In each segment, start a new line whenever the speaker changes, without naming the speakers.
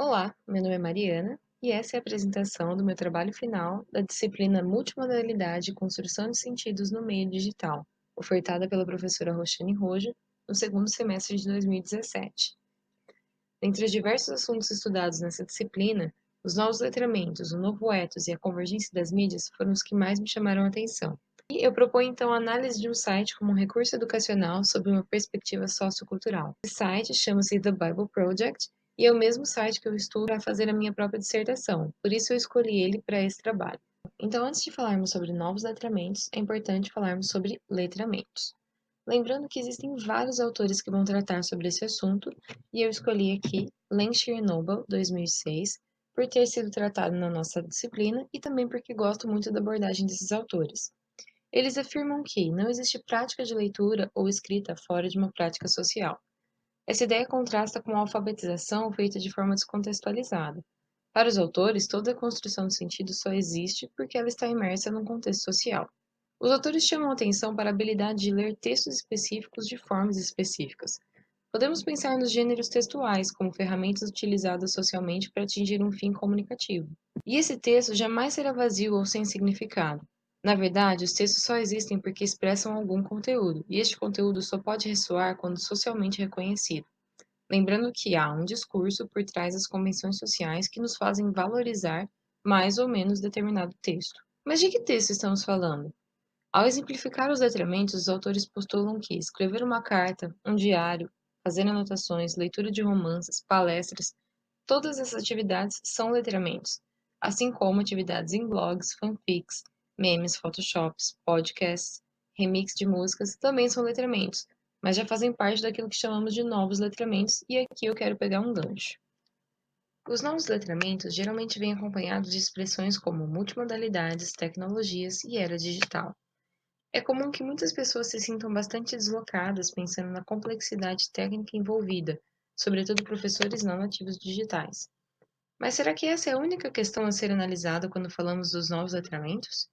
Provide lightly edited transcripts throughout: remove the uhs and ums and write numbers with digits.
Olá, meu nome é Mariana e essa é a apresentação do meu trabalho final da disciplina Multimodalidade e Construção de Sentidos no Meio Digital, ofertada pela professora Roxane Rojo no segundo semestre de 2017. Dentre os diversos assuntos estudados nessa disciplina, os novos letramentos, o novo ethos e a convergência das mídias foram os que mais me chamaram a atenção. E eu proponho então a análise de um site como um recurso educacional sob uma perspectiva sociocultural. Esse site chama-se The Bible Project e é o mesmo site que eu estudo para fazer a minha própria dissertação, por isso eu escolhi ele para esse trabalho. Então, antes de falarmos sobre novos letramentos, é importante falarmos sobre letramentos. Lembrando que existem vários autores que vão tratar sobre esse assunto, e eu escolhi aqui Landshire e Noble, 2006, por ter sido tratado na nossa disciplina e também porque gosto muito da abordagem desses autores. Eles afirmam que não existe prática de leitura ou escrita fora de uma prática social. Essa ideia contrasta com a alfabetização feita de forma descontextualizada. Para os autores, toda a construção do sentido só existe porque ela está imersa num contexto social. Os autores chamam atenção para a habilidade de ler textos específicos de formas específicas. Podemos pensar nos gêneros textuais como ferramentas utilizadas socialmente para atingir um fim comunicativo. E esse texto jamais será vazio ou sem significado. Na verdade, os textos só existem porque expressam algum conteúdo, e este conteúdo só pode ressoar quando socialmente reconhecido. Lembrando que há um discurso por trás das convenções sociais que nos fazem valorizar mais ou menos determinado texto. Mas de que texto estamos falando? Ao exemplificar os letramentos, os autores postulam que escrever uma carta, um diário, fazer anotações, leitura de romances, palestras, todas essas atividades são letramentos, assim como atividades em blogs, fanfics, memes, photoshops, podcasts, remix de músicas também são letramentos, mas já fazem parte daquilo que chamamos de novos letramentos, e aqui eu quero pegar um gancho. Os novos letramentos geralmente vêm acompanhados de expressões como multimodalidades, tecnologias e era digital. É comum que muitas pessoas se sintam bastante deslocadas pensando na complexidade técnica envolvida, sobretudo professores não nativos digitais. Mas será que essa é a única questão a ser analisada quando falamos dos novos letramentos?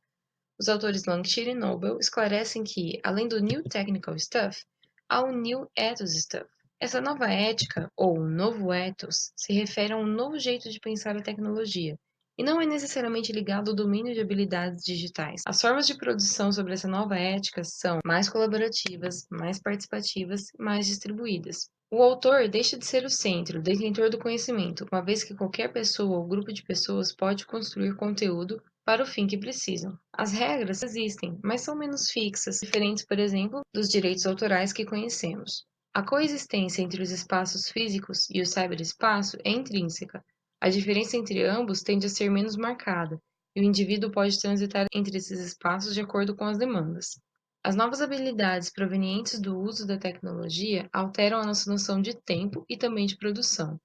Os autores Lankshire e Noble esclarecem que, além do New Technical Stuff, há o New Ethos Stuff. Essa nova ética, ou novo ethos, se refere a um novo jeito de pensar a tecnologia, e não é necessariamente ligado ao domínio de habilidades digitais. As formas de produção sobre essa nova ética são mais colaborativas, mais participativas e mais distribuídas. O autor deixa de ser o centro, detentor do conhecimento, uma vez que qualquer pessoa ou grupo de pessoas pode construir conteúdo para o fim que precisam. As regras existem, mas são menos fixas, diferentes, por exemplo, dos direitos autorais que conhecemos. A coexistência entre os espaços físicos e o cyberespaço é intrínseca. A diferença entre ambos tende a ser menos marcada, e o indivíduo pode transitar entre esses espaços de acordo com as demandas. As novas habilidades provenientes do uso da tecnologia alteram a nossa noção de tempo e também de produção.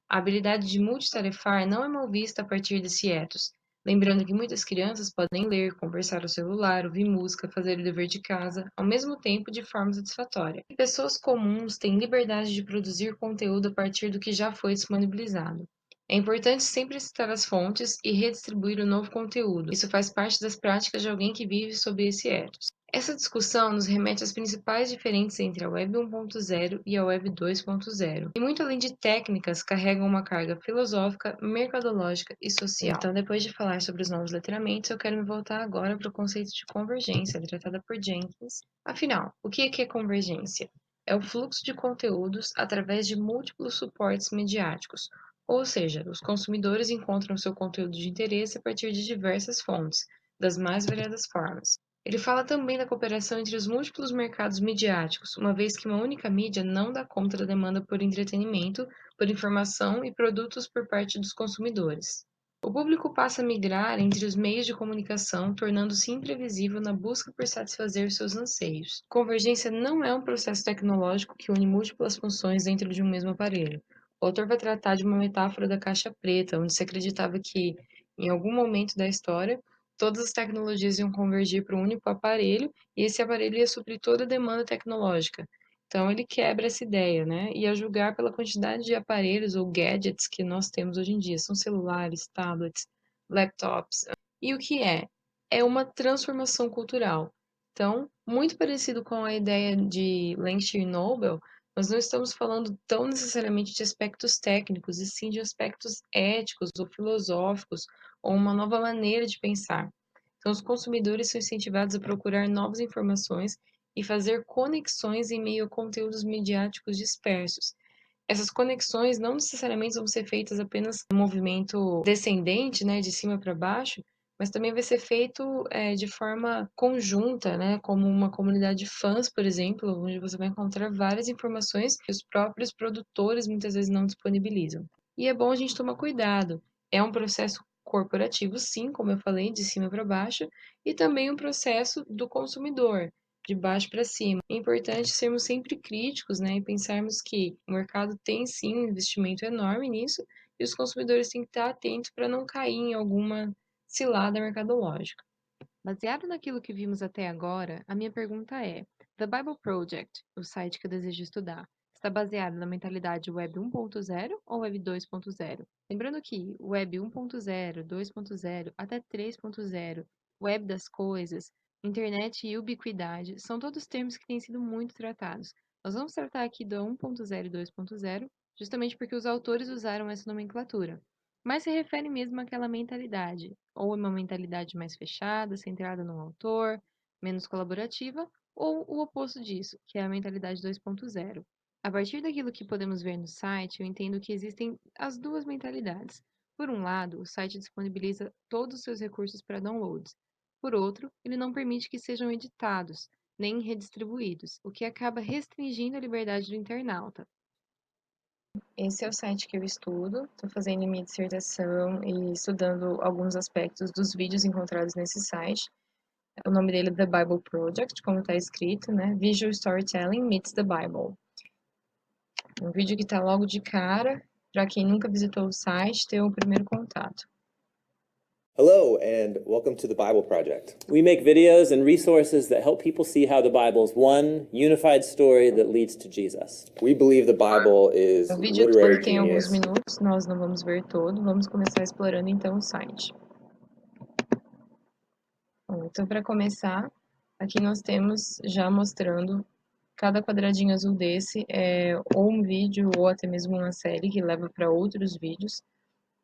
A habilidade de multitarefar não é mal vista a partir desse ethos, lembrando que muitas crianças podem ler, conversar ao celular, ouvir música, fazer o dever de casa, ao mesmo tempo de forma satisfatória. E pessoas comuns têm liberdade de produzir conteúdo a partir do que já foi disponibilizado. É importante sempre citar as fontes e redistribuir o novo conteúdo. Isso faz parte das práticas de alguém que vive sob esse ethos. Essa discussão nos remete às principais diferenças entre a Web 1.0 e a Web 2.0, e muito além de técnicas, carregam uma carga filosófica, mercadológica e social. Então, depois de falar sobre os novos letramentos, eu quero me voltar agora para o conceito de convergência, tratada por Jenkins. Afinal, o que é convergência? É o fluxo de conteúdos através de múltiplos suportes mediáticos, ou seja, os consumidores encontram seu conteúdo de interesse a partir de diversas fontes, das mais variadas formas. Ele fala também da cooperação entre os múltiplos mercados midiáticos, uma vez que uma única mídia não dá conta da demanda por entretenimento, por informação e produtos por parte dos consumidores. O público passa a migrar entre os meios de comunicação, tornando-se imprevisível na busca por satisfazer seus anseios. Convergência não é um processo tecnológico que une múltiplas funções dentro de um mesmo aparelho. O autor vai tratar de uma metáfora da caixa preta, onde se acreditava que, em algum momento da história, todas as tecnologias iam convergir para um único aparelho e esse aparelho ia suprir toda a demanda tecnológica. Então ele quebra essa ideia, né? E a julgar pela quantidade de aparelhos ou gadgets que nós temos hoje em dia, são celulares, tablets, laptops. E o que é? É uma transformação cultural. Então, muito parecido com a ideia de Langston Noble, Nós não estamos falando tão necessariamente de aspectos técnicos, e sim de aspectos éticos ou filosóficos, ou uma nova maneira de pensar. Então, os consumidores são incentivados a procurar novas informações e fazer conexões em meio a conteúdos midiáticos dispersos. Essas conexões não necessariamente vão ser feitas apenas no movimento descendente, né, de cima para baixo, mas também vai ser feito de forma conjunta, né, como uma comunidade de fãs, por exemplo, onde você vai encontrar várias informações que os próprios produtores muitas vezes não disponibilizam. E é bom a gente tomar cuidado. É um processo corporativo, sim, como eu falei, de cima para baixo, e também um processo do consumidor, de baixo para cima. É importante sermos sempre críticos, né, e pensarmos que o mercado tem sim um investimento enorme nisso, e os consumidores têm que estar atentos para não cair em alguma cilada mercadológica. Baseado naquilo que vimos até agora, a minha pergunta é: The Bible Project, o site que eu desejo estudar, está baseado na mentalidade Web 1.0 ou Web 2.0? Lembrando que Web 1.0, 2.0 até 3.0, Web das coisas, internet e ubiquidade são todos termos que têm sido muito tratados. Nós vamos tratar aqui do 1.0 e 2.0 justamente porque os autores usaram essa nomenclatura. Mas se refere mesmo àquela mentalidade, ou é uma mentalidade mais fechada, centrada no autor, menos colaborativa, ou o oposto disso, que é a mentalidade 2.0. A partir daquilo que podemos ver no site, eu entendo que existem as duas mentalidades. Por um lado, o site disponibiliza todos os seus recursos para downloads. Por outro, ele não permite que sejam editados, nem redistribuídos, o que acaba restringindo a liberdade do internauta. Esse é o site que eu estudo, estou fazendo minha dissertação e estudando alguns aspectos dos vídeos encontrados nesse site. O nome dele é The Bible Project, como está escrito, né? Visual Storytelling Meets the Bible. Um vídeo que está logo de cara, para quem nunca visitou o site, ter o primeiro contato.
Hello, and welcome to the Bible Project. We make videos and resources that help people see how the Bible is one unified story that leads to Jesus. We believe the Bible is
O vídeo
literary
todo tem alguns
genius.
minutos, nós não vamos ver todo, vamos começar explorando então o site. Bom, então, para começar, aqui nós temos já mostrando cada quadradinho azul desse é ou um vídeo ou até mesmo uma série que leva para outros vídeos.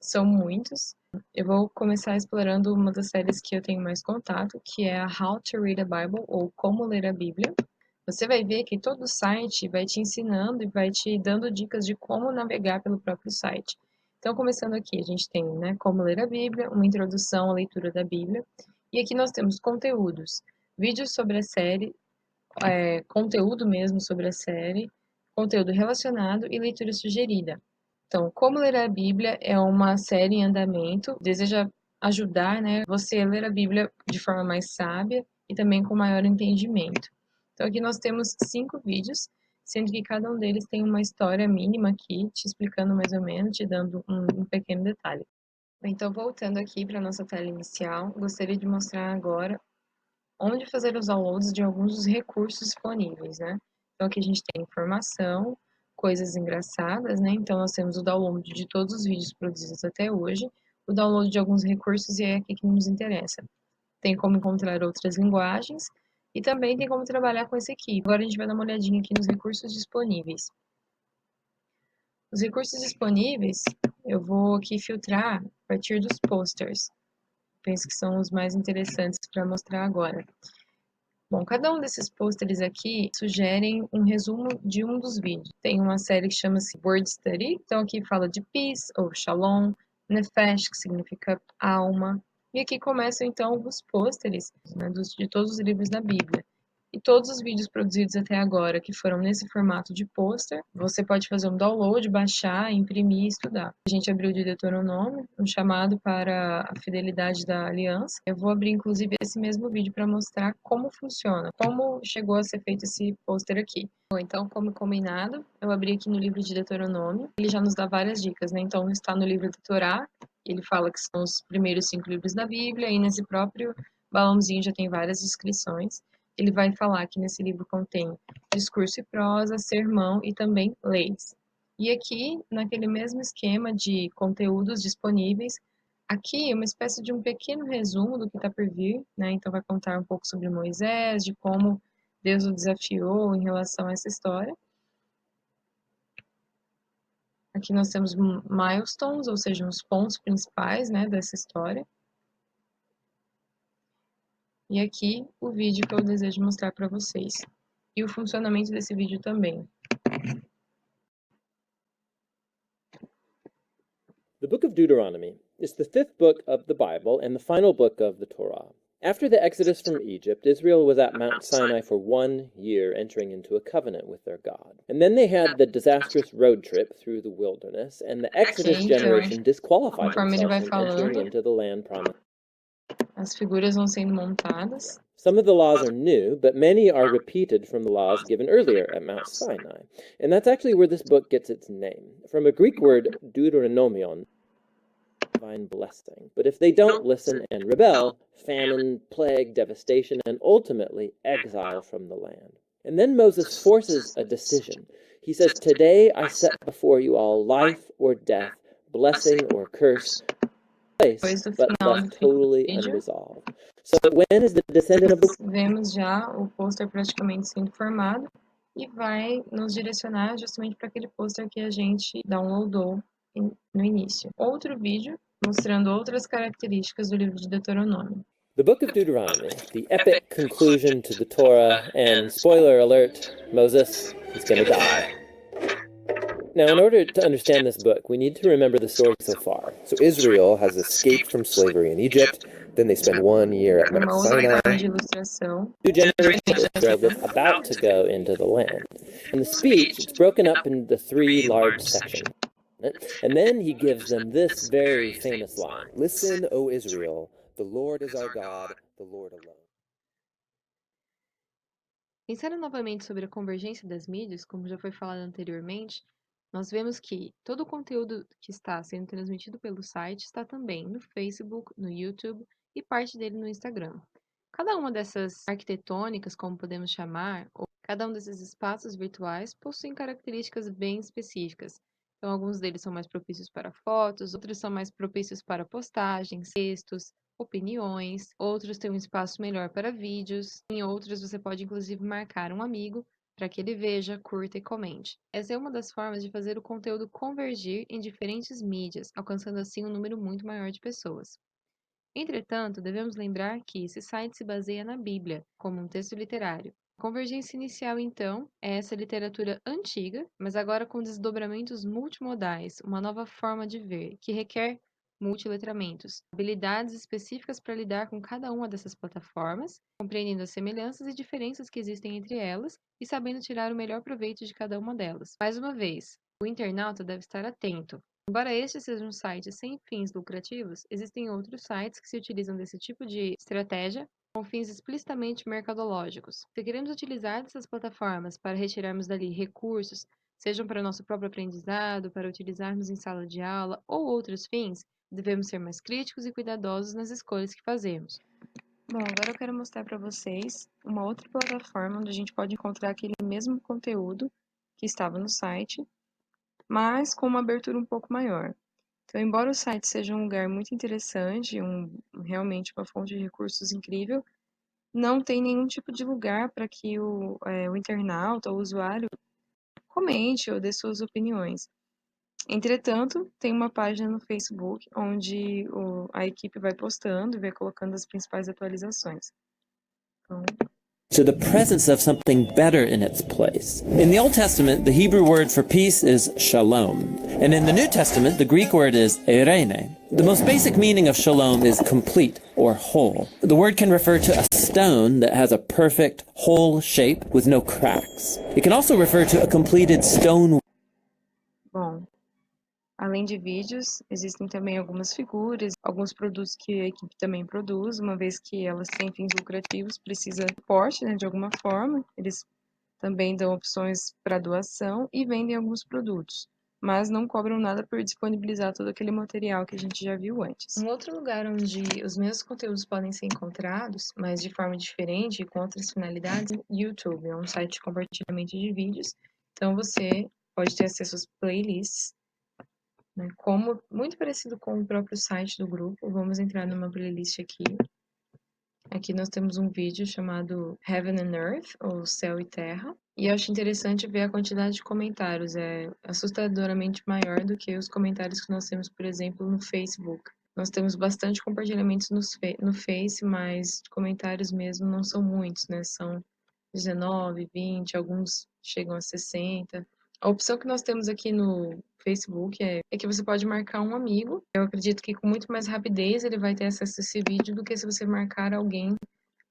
São muitos. Eu vou começar explorando uma das séries que eu tenho mais contato, que é a How to Read a Bible, ou Como Ler a Bíblia. Você vai ver que todo o site vai te ensinando e vai te dando dicas de como navegar pelo próprio site. Então, começando aqui, a gente tem, né, como ler a Bíblia, uma introdução à leitura da Bíblia, e aqui nós temos conteúdos, vídeos sobre a série, conteúdo mesmo sobre a série, conteúdo relacionado e leitura sugerida. Então, Como Ler a Bíblia é uma série em andamento, deseja ajudar, né, você a ler a Bíblia de forma mais sábia e também com maior entendimento. Então, aqui nós temos 5 vídeos, sendo que cada um deles tem uma história mínima aqui, te explicando mais ou menos, te dando um pequeno detalhe. Então, voltando aqui para a nossa tela inicial, gostaria de mostrar agora onde fazer os downloads de alguns dos recursos disponíveis, né? Então aqui a gente tem informação, coisas engraçadas, né? Então nós temos o download de todos os vídeos produzidos até hoje, o download de alguns recursos e é aqui que nos interessa. Tem como encontrar outras linguagens e também tem como trabalhar com esse aqui. Agora a gente vai dar uma olhadinha aqui nos recursos disponíveis. Os recursos disponíveis, eu vou aqui filtrar a partir dos posters. Penso que são os mais interessantes para mostrar agora. Bom, cada um desses pôsteres aqui sugerem um resumo de um dos vídeos. Tem uma série que chama-se Word Study, então aqui fala de peace ou shalom, nefesh, que significa alma, e aqui começam então os pôsteres, né, de todos os livros da Bíblia. E todos os vídeos produzidos até agora que foram nesse formato de pôster, você pode fazer um download, baixar, imprimir e estudar. A gente abriu de Deuteronômio, um chamado para a fidelidade da aliança. Eu vou abrir inclusive esse mesmo vídeo para mostrar como funciona, como chegou a ser feito esse pôster aqui. Bom, então, como combinado, eu abri aqui no livro de Deuteronômio. Ele já nos dá várias dicas, né? Então, está no livro do Torá, ele fala que são os primeiros 5 livros da Bíblia, e nesse próprio balãozinho já tem várias descrições. Ele vai falar que nesse livro contém discurso e prosa, sermão e também leis. E aqui, naquele mesmo esquema de conteúdos disponíveis, aqui é uma espécie de um pequeno resumo do que está por vir, né? Então vai contar um pouco sobre Moisés, de como Deus o desafiou em relação a essa história. Aqui nós temos milestones, ou seja, os pontos principais, né, dessa história. E aqui o vídeo que eu desejo mostrar para vocês. E o funcionamento desse vídeo também.
The book of Deuteronomy is the fifth book of the Bible and the final book of the Torah. After the exodus from Egypt, Israel was at Mount Sinai for 1 year, entering into a covenant with their God. And then they had the disastrous road trip through the wilderness, and the Exodus generation disqualified themselves from entering into the land promised.
As figuras vão sendo montadas.
Some of the laws are new, but many are repeated from the laws given earlier at Mount Sinai. And that's actually where this book gets its name, from a Greek word, deuteronomion, divine blessing. But if they don't listen and rebel, famine, plague, devastation, and ultimately exile from the land. And then Moses forces a decision. He says, "Today I set before you all life or death, blessing or curse, place, but left totally unresolved." So when is the descendant of the...
Vemos já o pôster praticamente sendo formado e vai nos direcionar justamente para aquele pôster que a gente downloadou no início. Outro vídeo mostrando outras características do livro de Deuteronômio.
The book of Deuteronomy, the epic conclusion to the Torah, and spoiler alert, Moses is going to die. Now, in order to understand this book, we need to remember the story so far. So Israel has escaped from slavery in Egypt. Then they spend 1 year at Mount Sinai. Two generations of Israel that's about to go into the land. And the speech, it's broken up into 3 large sections. And then he gives them this very famous line. "Listen, O Israel, the Lord is our God, the Lord alone."
Pensando novamente sobre a convergência das mídias, como já foi falado anteriormente, nós vemos que todo o conteúdo que está sendo transmitido pelo site está também no Facebook, no YouTube e parte dele no Instagram. Cada uma dessas arquitetônicas, como podemos chamar, ou cada um desses espaços virtuais possuem características bem específicas. Então, alguns deles são mais propícios para fotos, outros são mais propícios para postagens, textos, opiniões, outros têm um espaço melhor para vídeos, em outros você pode inclusive marcar um amigo para que ele veja, curta e comente. Essa é uma das formas de fazer o conteúdo convergir em diferentes mídias, alcançando assim um número muito maior de pessoas. Entretanto, devemos lembrar que esse site se baseia na Bíblia, como um texto literário. A convergência inicial, então, é essa literatura antiga, mas agora com desdobramentos multimodais, uma nova forma de ver, que requer multiletramentos, habilidades específicas para lidar com cada uma dessas plataformas, compreendendo as semelhanças e diferenças que existem entre elas e sabendo tirar o melhor proveito de cada uma delas. Mais uma vez, o internauta deve estar atento. Embora este seja um site sem fins lucrativos, existem outros sites que se utilizam desse tipo de estratégia com fins explicitamente mercadológicos. Se queremos utilizar dessas plataformas para retirarmos dali recursos, sejam para nosso próprio aprendizado, para utilizarmos em sala de aula ou outros fins, devemos ser mais críticos e cuidadosos nas escolhas que fazemos. Bom, agora eu quero mostrar para vocês uma outra plataforma onde a gente pode encontrar aquele mesmo conteúdo que estava no site, mas com uma abertura um pouco maior. Então, embora o site seja um lugar muito interessante, realmente uma fonte de recursos incrível, não tem nenhum tipo de lugar para que o internauta ou o usuário comente ou dê suas opiniões. Entretanto, tem uma página no Facebook onde a equipe vai postando e vai colocando as principais atualizações. Então,
to the presence of something better in its place. In the Old Testament, the Hebrew word for peace is shalom. And in the New Testament, the Greek word is eirene. The most basic meaning of shalom is complete or whole. The word can refer to a stone that has a perfect, whole shape with no cracks. It can also refer to a completed stone.
Bom, além de vídeos, existem também algumas figuras, alguns produtos que a equipe também produz, uma vez que elas têm fins lucrativos, precisa de suporte, né, de alguma forma. Eles também dão opções para doação e vendem alguns produtos, mas não cobram nada por disponibilizar todo aquele material que a gente já viu antes. Um outro lugar onde os mesmos conteúdos podem ser encontrados, mas de forma diferente e com outras finalidades, é o YouTube. É um site de compartilhamento de vídeos, então você pode ter acesso às playlists, né? Como muito parecido com o próprio site do grupo. Vamos entrar numa playlist aqui. Aqui nós temos um vídeo chamado Heaven and Earth, ou Céu e Terra, e eu acho interessante ver a quantidade de comentários, é assustadoramente maior do que os comentários que nós temos, por exemplo, no Facebook. Nós temos bastante compartilhamentos no Face, mas comentários mesmo não são muitos, né? São 19, 20, alguns chegam a 60. A opção que nós temos aqui no Facebook é que você pode marcar um amigo. Eu acredito que com muito mais rapidez ele vai ter acesso a esse vídeo do que se você marcar alguém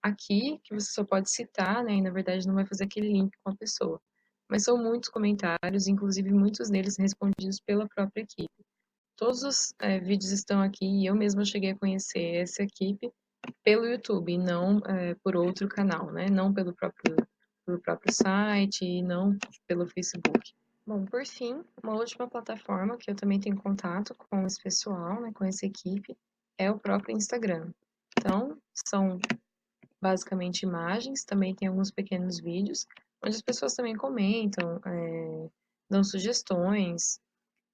aqui, que você só pode citar, né? E na verdade não vai fazer aquele link com a pessoa. Mas são muitos comentários, inclusive muitos deles respondidos pela própria equipe. Todos os vídeos estão aqui e eu mesma cheguei a conhecer essa equipe pelo YouTube, e não por outro canal, né? Não pelo próprio site e não pelo Facebook. Bom, por fim, uma última plataforma que eu também tenho contato com esse pessoal, né, com essa equipe, é o próprio Instagram. Então, são basicamente imagens, também tem alguns pequenos vídeos, onde as pessoas também comentam, dão sugestões.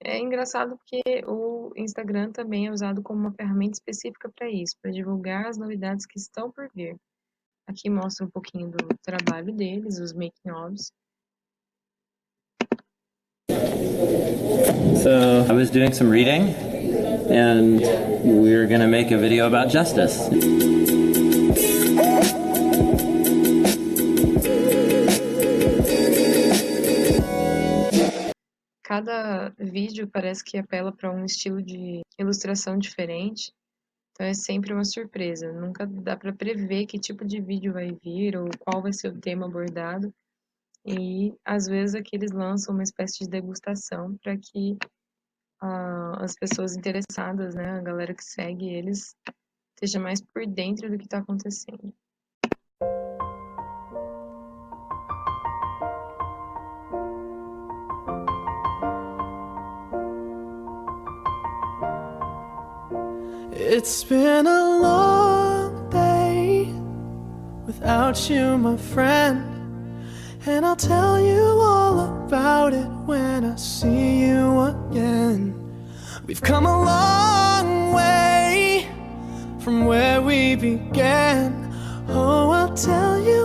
É engraçado porque o Instagram também é usado como uma ferramenta específica para isso, para divulgar as novidades que estão por vir. Aqui mostra um pouquinho do trabalho deles, os making-ofs.
So I was doing some reading, and we're gonna make a video about justice.
Cada vídeo parece que apela para um estilo de ilustração diferente, então é sempre uma surpresa. Nunca dá para prever que tipo de vídeo vai vir ou qual vai ser o tema abordado. E às vezes aqui eles lançam uma espécie de degustação para que as pessoas interessadas, né, a galera que segue eles, esteja mais por dentro do que está acontecendo.
It's been a long day without you, my friend, and I'll tell you all about it when I see you again. We've come a long way from where we began. Oh, I'll tell you